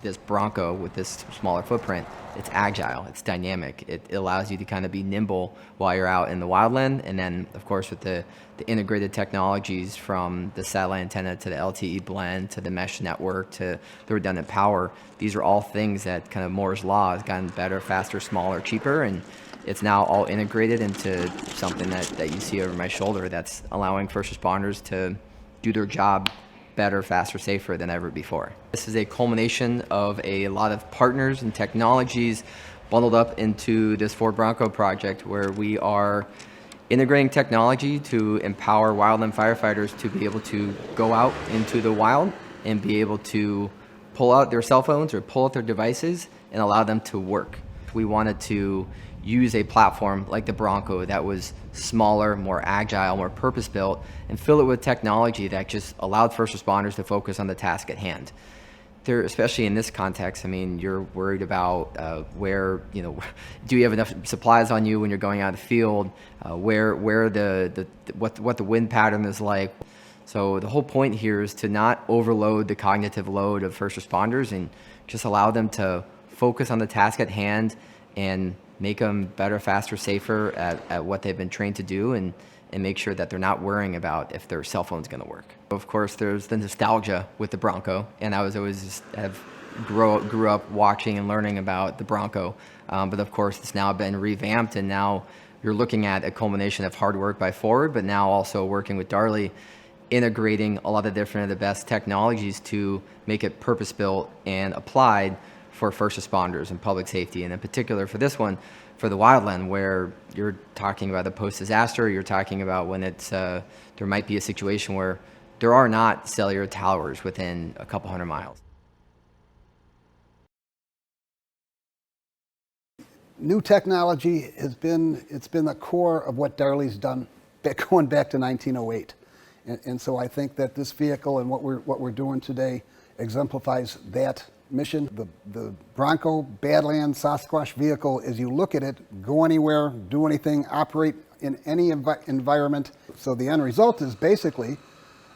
this Bronco with this smaller footprint, it's agile, it's dynamic. It allows you to kind of be nimble while you're out in the wildland. And then, of course, with the integrated technologies from the satellite antenna to the LTE blend to the mesh network to the redundant power, these are all things that kind of Moore's Law has gotten better, faster, smaller, cheaper, and it's now all integrated into something that you see over my shoulder that's allowing first responders to do their job better, faster, safer than ever before. This is a culmination of a lot of partners and technologies bundled up into this Ford Bronco project, where we are integrating technology to empower wildland firefighters to be able to go out into the wild and be able to pull out their cell phones or pull out their devices and allow them to work. We wanted to use a platform like the Bronco that was smaller, more agile, more purpose-built, and fill it with technology that just allowed first responders to focus on the task at hand. There, especially in this context, I mean, you're worried about where, do you have enough supplies on you when you're going out of the field, where what the wind pattern is like. So the whole point here is to not overload the cognitive load of first responders and just allow them to focus on the task at hand and make them better, faster, safer at what they've been trained to do, and make sure that they're not worrying about if their cell phone's going to work. Of course, there's the nostalgia with the Bronco, and I was always grew up watching and learning about the Bronco, but of course it's now been revamped, and now you're looking at a culmination of hard work by Ford, but now also working with Darley, integrating a lot of the best technologies to make it purpose-built and applied for first responders and public safety, and in particular for this one, for the wildland, where you're talking about the post-disaster, you're talking about when it's there might be a situation where there are not cellular towers within a couple hundred miles. New technology has been the core of what Darley's done going back to 1908, and so I think that this vehicle and what we're doing today exemplifies that mission. The Bronco Badlands Sasquatch vehicle, as you look at it, go anywhere, do anything, operate in any environment. So the end result is basically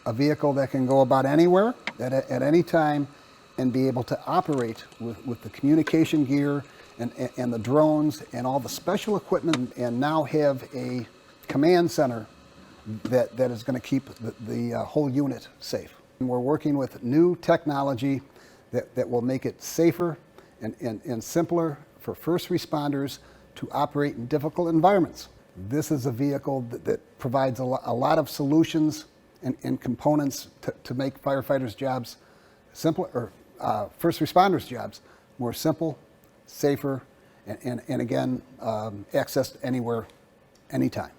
a vehicle that can go about anywhere at any time and be able to operate with the communication gear and the drones and all the special equipment, and now have a command center that is going to keep the whole unit safe. And we're working with new technology that will make it safer and simpler for first responders to operate in difficult environments. This is a vehicle that provides a lot of solutions and components to make firefighters' jobs simpler, or first responders' jobs more simple, safer, and again, accessed anywhere, anytime.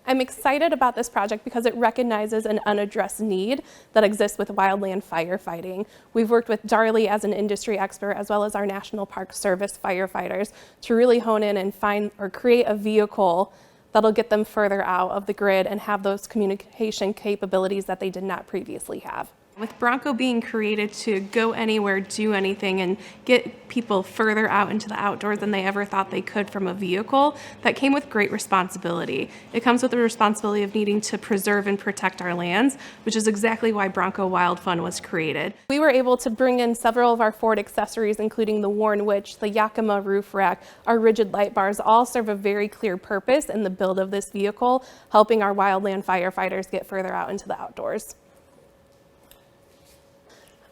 I'm excited about this project because it recognizes an unaddressed need that exists with wildland firefighting. We've worked with Darley as an industry expert, as well as our National Park Service firefighters, to really hone in and find or create a vehicle that'll get them further out of the grid and have those communication capabilities that they did not previously have. With Bronco being created to go anywhere, do anything, and get people further out into the outdoors than they ever thought they could from a vehicle, that came with great responsibility. It comes with the responsibility of needing to preserve and protect our lands, which is exactly why Bronco Wild Fund was created. We were able to bring in several of our Ford accessories, including the worn winch, the Yakima roof rack, our rigid light bars, all serve a very clear purpose in the build of this vehicle, helping our wildland firefighters get further out into the outdoors.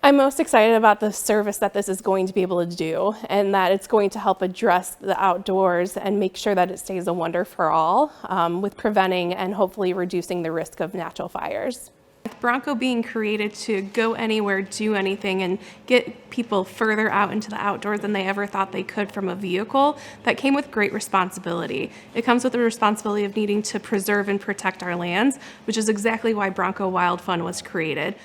I'm most excited about the service that this is going to be able to do, and that it's going to help address the outdoors and make sure that it stays a wonder for all, with preventing and hopefully reducing the risk of natural fires. With Bronco being created to go anywhere, do anything, and get people further out into the outdoors than they ever thought they could from a vehicle, that came with great responsibility. It comes with the responsibility of needing to preserve and protect our lands, which is exactly why Bronco Wild Fund was created.